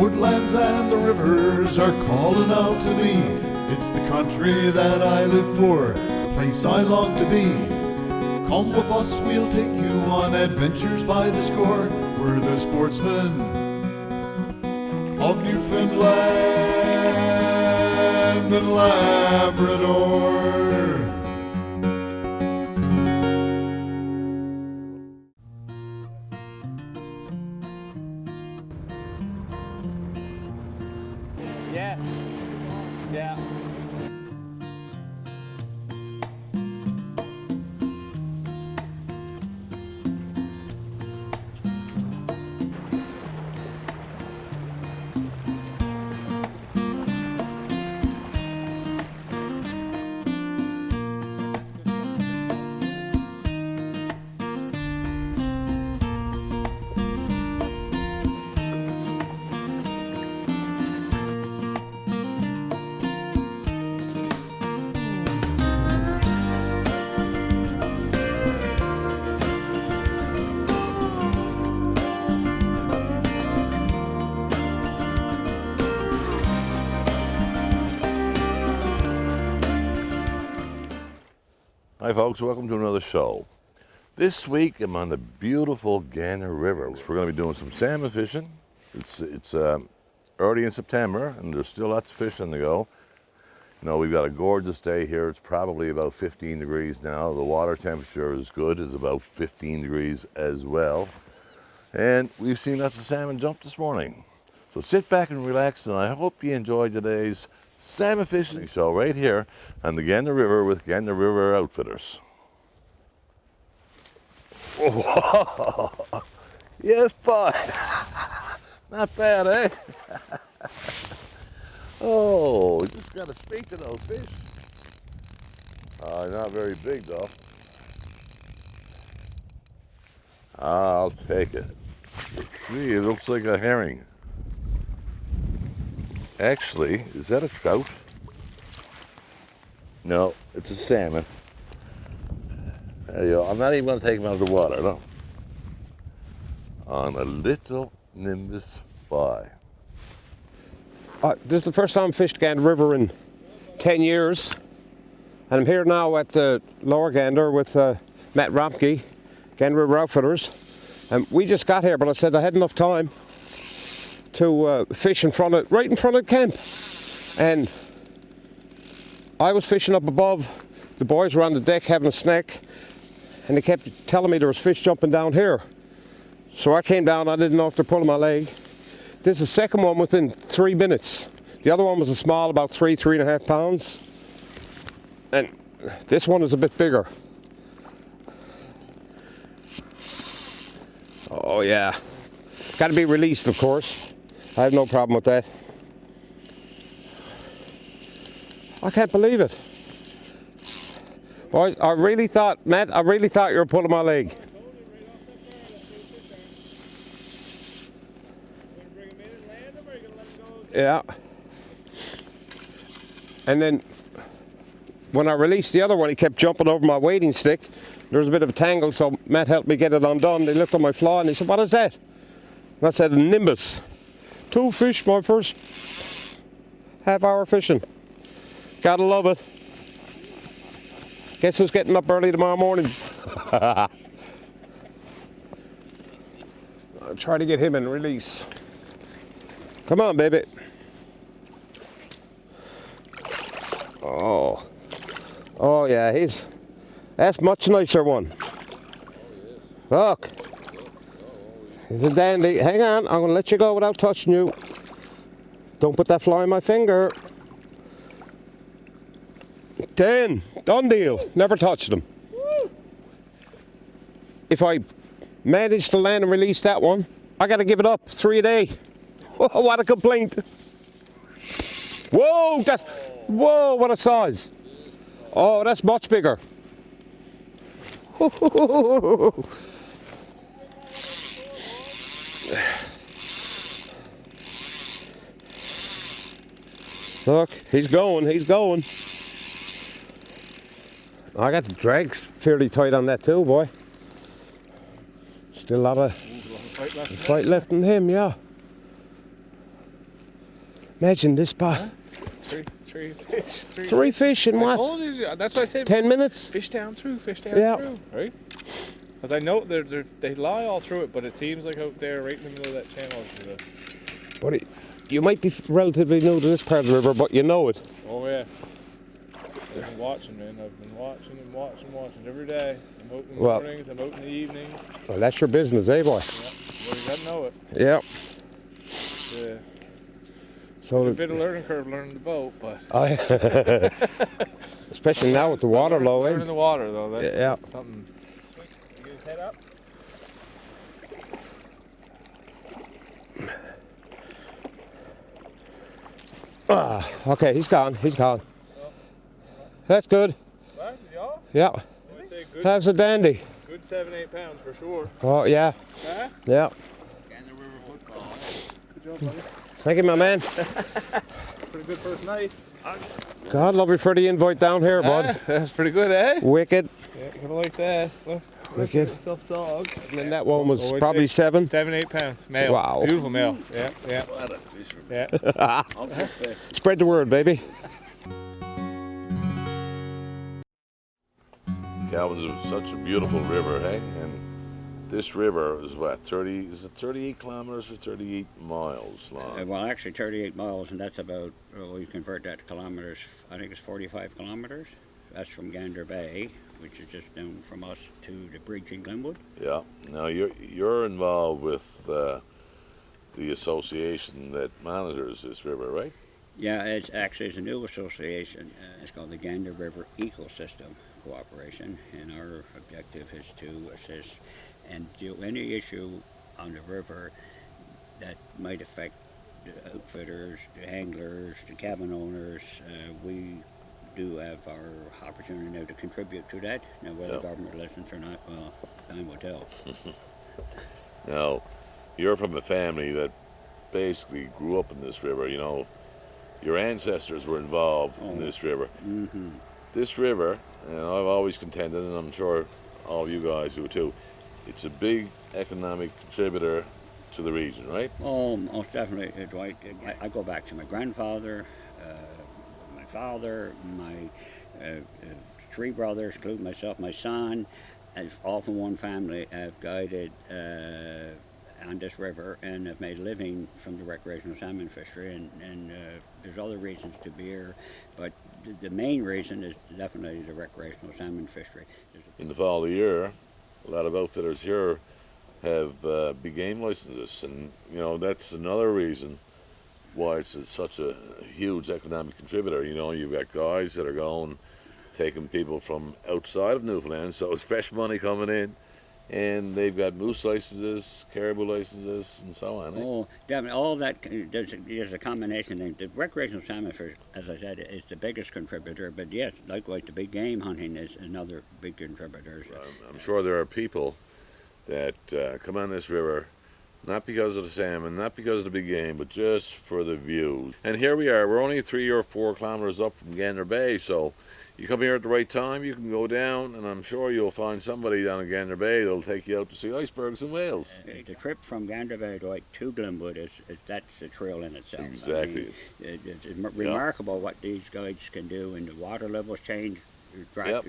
woodlands and the rivers are calling out to me. It's the country that I live for, the place I long to be. Come with us, we'll take you on adventures by the score. We're the sportsmen of Newfoundland and Labrador. Yeah. Yeah. Hi folks, welcome to another show. This week I'm on the beautiful Gander River. We're going to be doing some salmon fishing. It's early in September and there's still lots of fishing to go. You know, we've got a gorgeous day here. It's probably about 15 degrees now. The water temperature is good, it's about 15 degrees as well. And we've seen lots of salmon jump this morning. So sit back and relax, and I hope you enjoyed today's salmon fishing show right here on the Gander River with Gander River Outfitters. Whoa. Yes, boy. Not bad, eh? Oh, just got to speak to those fish. Not very big, though. I'll take it. See, it looks like a herring. Actually, is that a trout? No, it's a salmon. There you go. I'm not even going to take him out of the water, no. On a little Nimbus 5. This is the first time I've fished Gander River in 10 years. And I'm here now at the Lower Gander with Matt Romke, Gander River Outfitters. And we just got here, but I said I had enough time to fish right in front of camp. And I was fishing up above. The boys were on the deck having a snack, and they kept telling me there was fish jumping down here. So I came down. I didn't know if they're pulling my leg. This is the second one within 3 minutes. The other one was a small, about 3.5 pounds. And this one is a bit bigger. Oh yeah. Got to be released, of course. I have no problem with that. I can't believe it. Boys, I really thought, Matt, you were pulling my leg. Yeah. And then when I released the other one, he kept jumping over my wading stick. There was a bit of a tangle, so Matt helped me get it undone. They looked on my flaw and he said, "What is that?" And I said, "A Nimbus." 2 fish, my first half-hour fishing. Gotta love it. Guess who's getting up early tomorrow morning? I'll try to get him in release. Come on, baby. Oh. Oh yeah, that's much nicer one. Look. He's a dandy. Hang on, I'm gonna let you go without touching you. Don't put that fly in my finger. 10, done deal. Never touched them. If I manage to land and release that one, I gotta give it up 3 a day. Oh, what a complaint. Whoa, whoa, what a size. Oh, that's much bigger. Look, he's going. I got the drags fairly tight on that too, boy. Still a lot of fight left in him, yeah. Imagine this spot. Huh? Three fish. Three fish in I what? told you, that's why I said 10 minutes? fish down through, Yeah. right? Because I know they lie all through it, but it seems like out there, right in the middle of that channel. But you might be relatively new to this part of the river, but you know it. Oh yeah. I've been watching, man. I've been watching every day. I'm out in the mornings, I'm out in the evenings. Well, that's your business, eh, boy? Yeah. Well, you gotta know it. Yeah. Yeah. So A bit of learning curve learning the boat, but especially now with the water low, learning the water though, that's something. Get his head up. Okay, he's gone. That's good. What? Y'all? Yeah. I'd say good, That's a dandy. good 7-8 pounds for sure. Oh, yeah. Huh? Yeah. Gander River football. Good job, buddy. Thank you, my man. Pretty good first night. God love you for the invite down here, bud. That's pretty good, eh? Wicked. Yeah, you're gonna like that. Look, Wicked. self-sog. And then that one was I'd probably say 7. 7-8 pounds. Male. Wow. Beautiful male. Yeah, yeah. What a fisherman. Yeah. I'll get fish. Spread the word, baby. Calvin's such a beautiful river, hey? And this river is what, 38 kilometers or 38 miles long? Well, actually 38 miles, and that's about, we convert that to kilometers, I think it's 45 kilometers. That's from Gander Bay, which is just down from us to the bridge in Glenwood. Yeah. Now you're involved with the association that monitors this river, right? Yeah, it's a new association. It's called the Gander River Ecosystem Cooperation, and our objective is to assist and deal any issue on the river that might affect the outfitters, the anglers, the cabin owners. We do have our opportunity now to contribute to that. Now, whether the government listens or not, well, time will tell. Now, you're from a family that basically grew up in this river. You know, your ancestors were involved in this river. Mm-hmm. This river, and I've always contended, and I'm sure all of you guys do too, it's a big economic contributor to the region, right? Oh, most definitely, Dwight. I go back to my grandfather, my father, my 3 brothers, including myself, my son, and all from one family have guided on this river and have made a living from the recreational salmon fishery, and there's other reasons to be here, but the main reason is definitely the recreational salmon fishery. In the fall of the year, a lot of outfitters here have big game licenses, and you know that's another reason why it's such a huge economic contributor. You know, you've got guys that are going, taking people from outside of Newfoundland, so it's fresh money coming in, and they've got moose licenses, caribou licenses, and so on. Oh, definitely. All that, there's a combination thing. The recreational salmon fish, as I said, is the biggest contributor, but yes, likewise, the big game hunting is another big contributor. I'm sure there are people that come on this river not because of the salmon, not because of the big game, but just for the view. And here we are. We're only 3 or 4 kilometers up from Gander Bay, so you come here at the right time, you can go down, and I'm sure you'll find somebody down in Gander Bay that'll take you out to see icebergs and whales. The trip from Gander Bay to Glenwood that's a thrill in itself. Exactly. I mean, it's remarkable what these guides can do, and the water levels change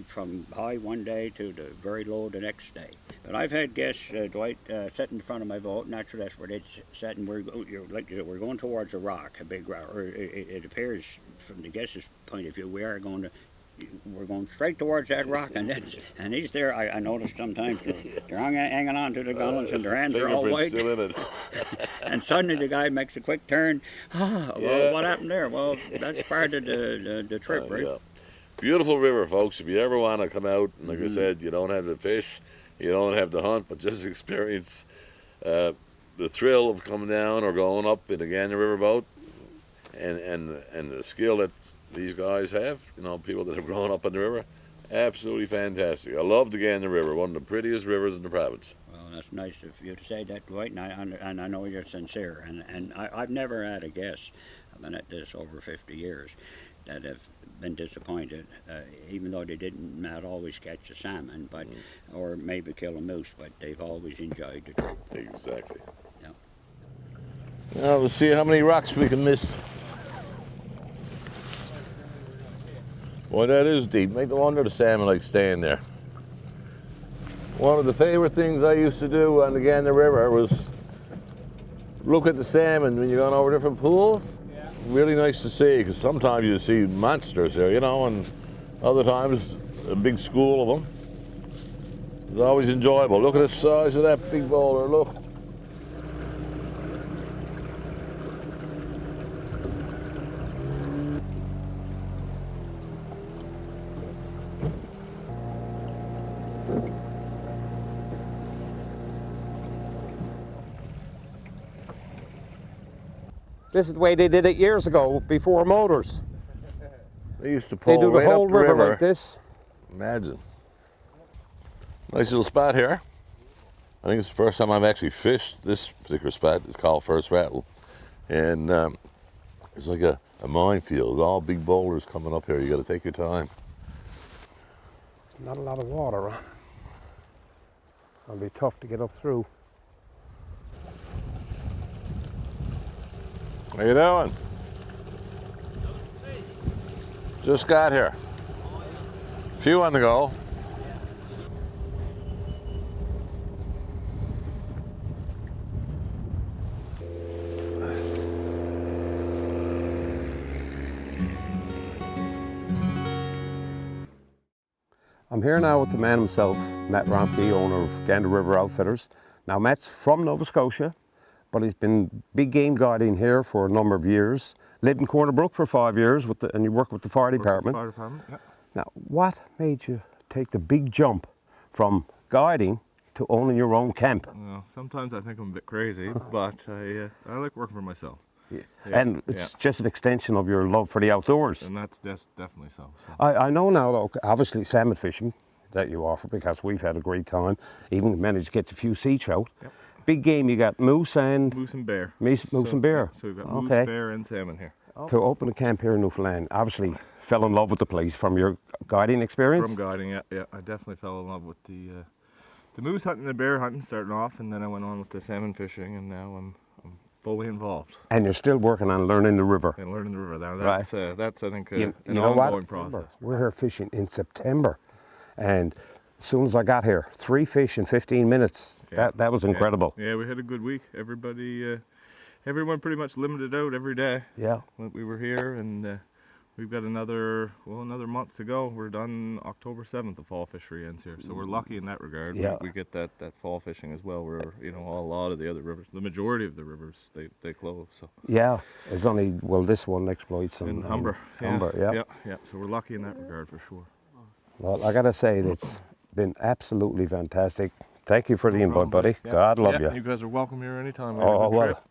from high one day to the very low the next day. But I've had guests, Dwight, sit in front of my boat, naturally that's where they'd sit, and we're going towards a rock, a big rock, or it appears from the guest's point of view, we're going straight towards that rock, and he's there. I notice sometimes they're hanging on to the gullets and their hands are all white. Still in it. And suddenly the guy makes a quick turn. Well, what happened there? Well, that's part of the trip, right? Yeah. Beautiful river, folks. If you ever want to come out, and like I said, you don't have to fish, you don't have to hunt, but just experience the thrill of coming down or going up in a Gander River boat, and the skill that these guys have, you know, people that have grown up on the river, absolutely fantastic. I love the Gander River, one of the prettiest rivers in the province. Well, that's nice of you to say that, Dwight, and I know you're sincere. And I've never had a guest, I've been at this over 50 years, that have been disappointed, even though they didn't not always catch a salmon, but or maybe kill a moose, but they've always enjoyed the trip. Exactly. Yeah. Now we'll see how many rocks we can miss. Boy, that is deep. Make no wonder the salmon like staying there. One of the favorite things I used to do on the Gander River was look at the salmon when you're going over different pools. Yeah. Really nice to see, because sometimes you see monsters there, you know, and other times a big school of them. It's always enjoyable. Look at the size of that big boulder, look. This is the way they did it years ago, before motors. They used to They pull do the right whole up the river like this. Imagine. Nice little spot here. I think it's the first time I've actually fished this particular spot. It's called First Rattle. And it's like a minefield. All big boulders coming up here. You got to take your time. Not a lot of water on. It'll be tough to get up through. How you doing? Just got here. Few on the go. I'm here now with the man himself, Matt Romke, owner of Gander River Outfitters. Now Matt's from Nova Scotia, but he's been big game guiding here for a number of years. Lived in Corner Brook for 5 years, and you work with the fire department. Fire department, yeah. Now, what made you take the big jump from guiding to owning your own camp? Well, sometimes I think I'm a bit crazy, but I like working for myself. Yeah. Yeah, And it's just an extension of your love for the outdoors. And that's definitely so. I know now, though, obviously salmon fishing that you offer, because we've had a great time, even managed to get a few sea trout. Yep. Big game, you got moose and Moose and bear. moose and bear. So we've got moose, Okay. bear, and salmon here. To open a camp here in Newfoundland, obviously fell in love with the place from your guiding experience. From guiding, yeah, I definitely fell in love with the moose hunting, the bear hunting, starting off, and then I went on with the salmon fishing, and now I'm fully involved And you're still working on learning the river. and learning the river. Now Right. that's I think You an know what? ongoing process. We're here fishing in September, and as soon as I got here, 3 fish in 15 minutes. Yeah. That was incredible. Yeah, we had a good week. Everyone pretty much limited out every day. Yeah. When we were here, and we've got another month to go. We're done October 7th. The fall fishery ends here, so we're lucky in that regard. Yeah. We get that fall fishing as well. Where a lot of the other rivers, the majority of the rivers, they close. So Yeah, it's only, well, this one exploits in Humber, yeah. yeah. So we're lucky in that regard for sure. Well, I gotta say, it's been absolutely fantastic. Thank you for the invite, problem, buddy. yeah. God love Yeah, you. you guys are welcome here anytime. Oh, well,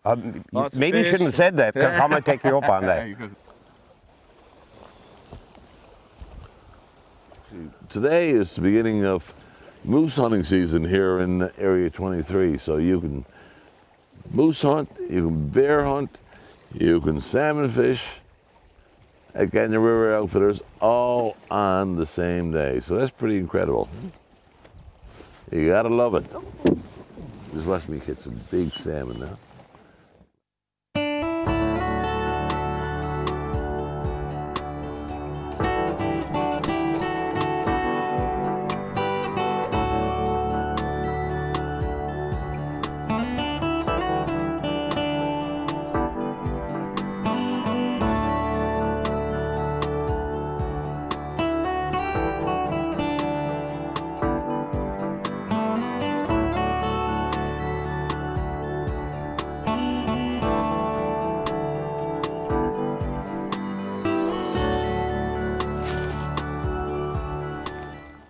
Lots of maybe you fish. shouldn't have said that, because I might take you up on Yeah, that. you guys. Today is the beginning of moose hunting season here in Area 23. So you can moose hunt, you can bear hunt, you can salmon fish at Gander River Outfitters all on the same day. So that's pretty incredible. You gotta love it. Just watch me hit some big salmon now.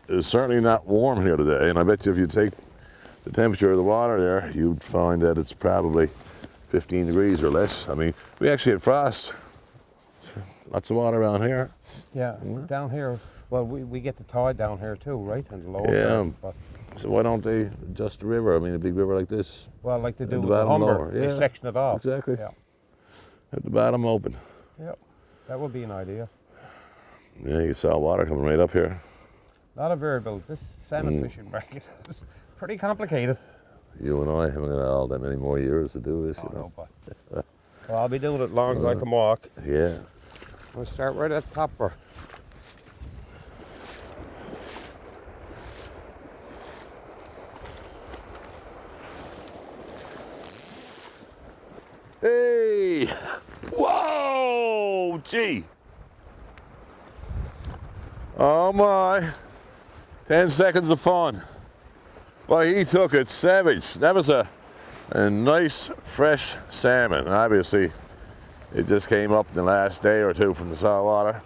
It's certainly not warm here today, and I bet you if you take the temperature of the water there, you'd find that it's probably 15 degrees or less. I mean, we actually had frost. Lots of water around here. Yeah, down here, well, we get the tide down here too, right? And the lower Yeah. part, but, So why don't they adjust the river? I mean, a big river like this, well, like they do And with the the bottom Humber, lower, they yeah, section it off. exactly. Yeah, At the bottom open. yeah, that would be an idea. Yeah, you saw water coming right up here. A lot of variables. This salmon fishing bracket is pretty complicated. You and I haven't got all that many more years to do this, you Oh, know. no, but well, I'll be doing it as long as I can walk. Yeah. We'll start right at the top. Oh, gee. Oh, my. 10 seconds of fun. Well, he took it savage. That was a nice, fresh salmon. Obviously, it just came up in the last day or two from the salt water.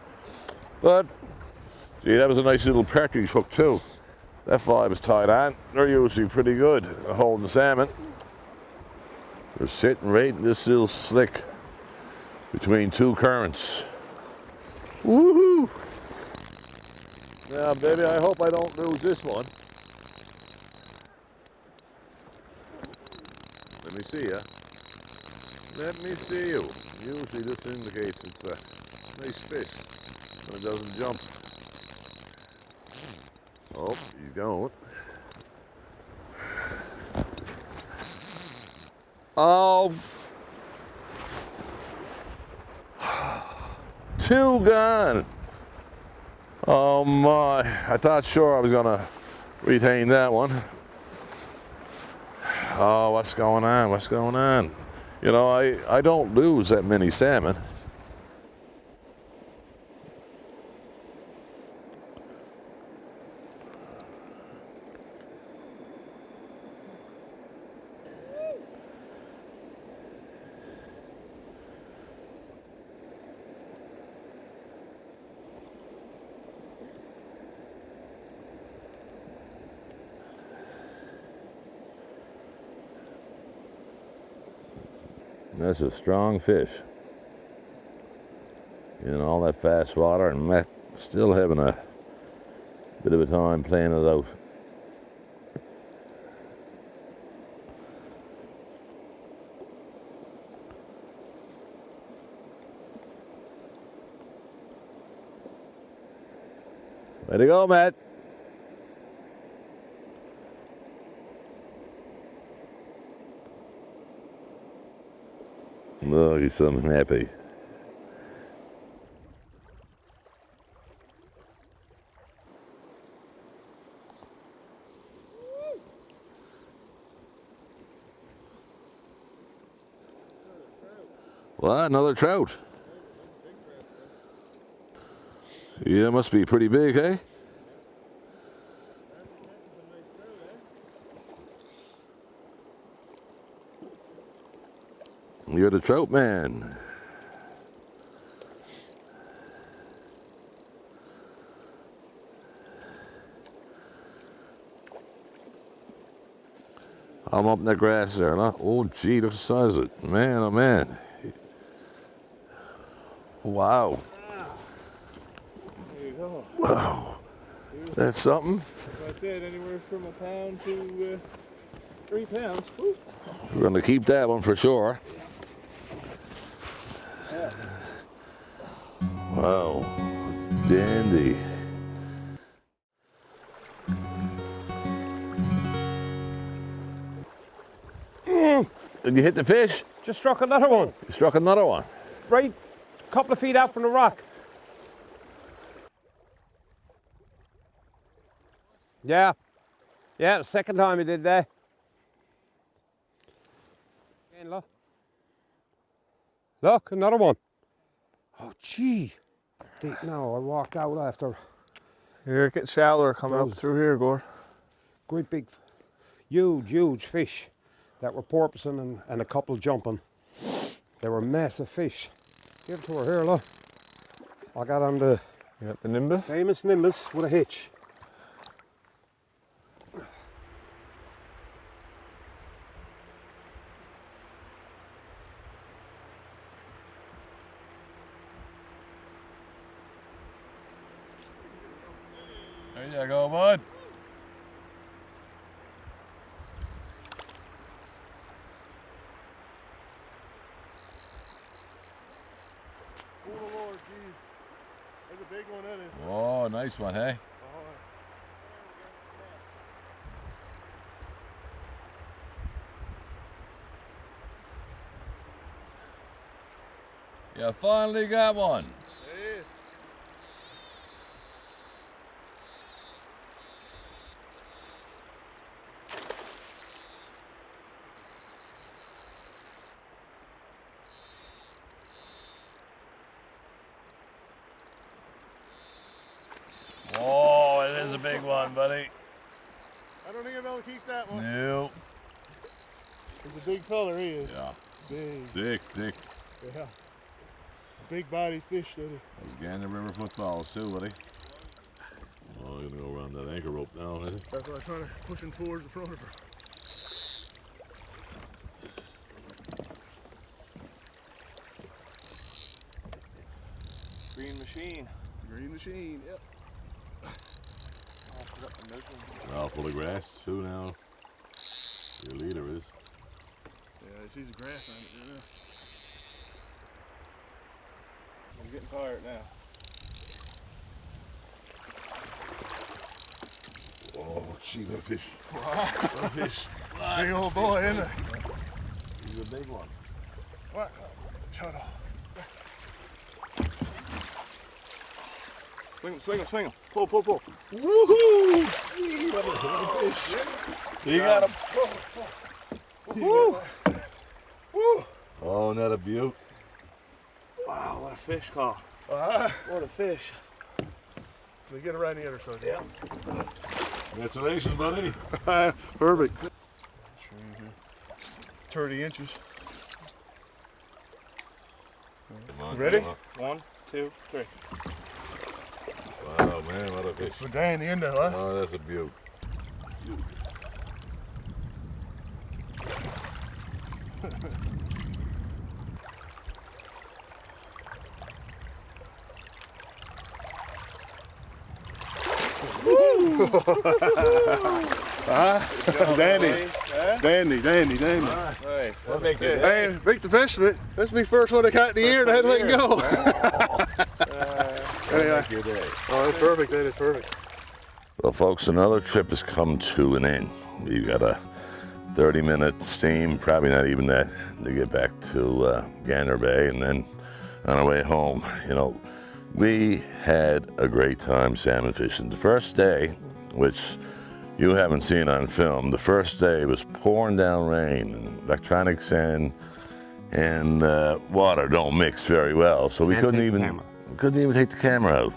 But, gee, that was a nice little partridge hook, too. That fly was tied on. They're usually pretty good at holding salmon. They're sitting right in this little slick between two currents. Woohoo! Now, baby, I hope I don't lose this one. Let me see ya. Let me see you. Usually this indicates it's a nice fish when it doesn't jump. Oh, he's going. Oh. 2 gone. Oh my. I thought sure I was gonna retain that one. Oh, what's going on? What's going on? You know, I don't lose that many salmon. That's a strong fish. In all that fast water, and Matt still having a bit of a time playing it out. Way to go, Matt. Look, he's so happy. What? Another trout? Yeah, must be pretty big, eh? You're the trout man. I'm up in the grass there, huh? Oh, gee, look at the size of it. Man, oh, man. Wow. There you go. Wow. That's something. Like I said, anywhere from a pound to 3 pounds. Woo. We're going to keep that one for sure. Wow. Dandy. Did you hit the fish? Just struck another one. You struck another one. Right, a couple of feet out from the rock. Yeah. Yeah, the second time he did that. Again, look. Look, another one. Oh, gee. No, I walked out after. Here, it gets shallower coming up Those- through here, Gord. Great big, huge fish that were porpoising and a couple jumping. They were massive fish. Give it to her here, look. I got on the You got the Nimbus? famous Nimbus with a hitch. There you go, bud. Oh, Lord, geez. There's a big one in it. Oh, nice one, hey? You finally got one. Hey. on, buddy. I don't think I'll be able to keep that one. No. He's a big fella, he is. Yeah. Big. Thick. Yeah. Big body fish, doesn't he? Those Gander River footballs too, buddy. Oh, I'm gonna go around that anchor rope now, isn't it? That's why I'm trying to push him towards the front of her. Green machine. Green machine, yep. Oh, I forgot the measurement. Well, full of grass too now. Your leader is. Yeah, she's a grass on it, yeah. I'm getting tired now. Oh, gee, what a fish. What a fish. Big old boy, isn't it? He's a big one. What? Shut up. Swing him. Pull. Woohoo! What a fish. You got him. Woo! Woo! Oh, not a beaut. Wow, what a fish call. What a fish. We get it right on the other side. Yeah. Congratulations, buddy. Perfect. 30 inches. Come on, Ready? come 1, 2, 3. on. Wow, man, what a fish. For Danny in there, huh? Oh, that's a beaut. Danny. Nice. That make it. Hey, make the best of it. That's my first one I caught in the ear and I had to let it go. Anyway. Your day. Oh, that's perfect. That is perfect. Well, folks, another trip has come to an end. We've got a 30-minute steam, probably not even that, to get back to Gander Bay, and then on our way home. You know, we had a great time salmon fishing. The first day, which you haven't seen on film, the first day was pouring down rain, and electronic sand and water don't mix very well, so we couldn't even take the camera out.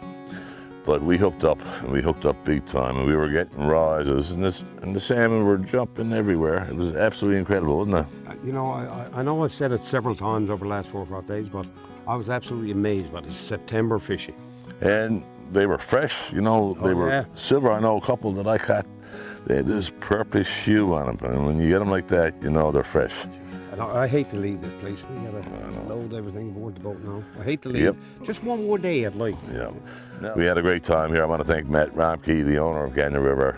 But we hooked up, and we hooked up big time, and we were getting rises, and the salmon were jumping everywhere. It was absolutely incredible, wasn't it? You know, I know I've said it several times over the last 4 or 5 days, but I was absolutely amazed by the September fishing. And they were fresh, you know, they were silver. I know a couple that I caught, they had this purplish hue on them, and when you get them like that, you know they're fresh. And I hate to leave this place. We gotta load everything aboard the boat now. I hate to leave. Yep. Just one more day, I'd like. Yeah. We had a great time here. I want to thank Matt Romke, the owner of Gander River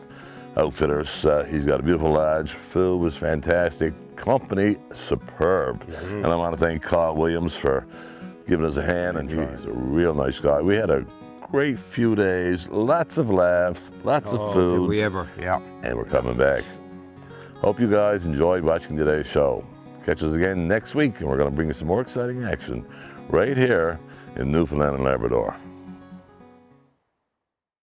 Outfitters. He's got a beautiful lodge. Food was fantastic. Company superb. And I want to thank Carl Williams for giving us a hand, and he's a real nice guy. We had a great few days, lots of laughs, lots of foods. Did we ever? Yeah. And we're coming back. Hope you guys enjoyed watching today's show. Catch us again next week, and we're going to bring you some more exciting action right here in Newfoundland and Labrador.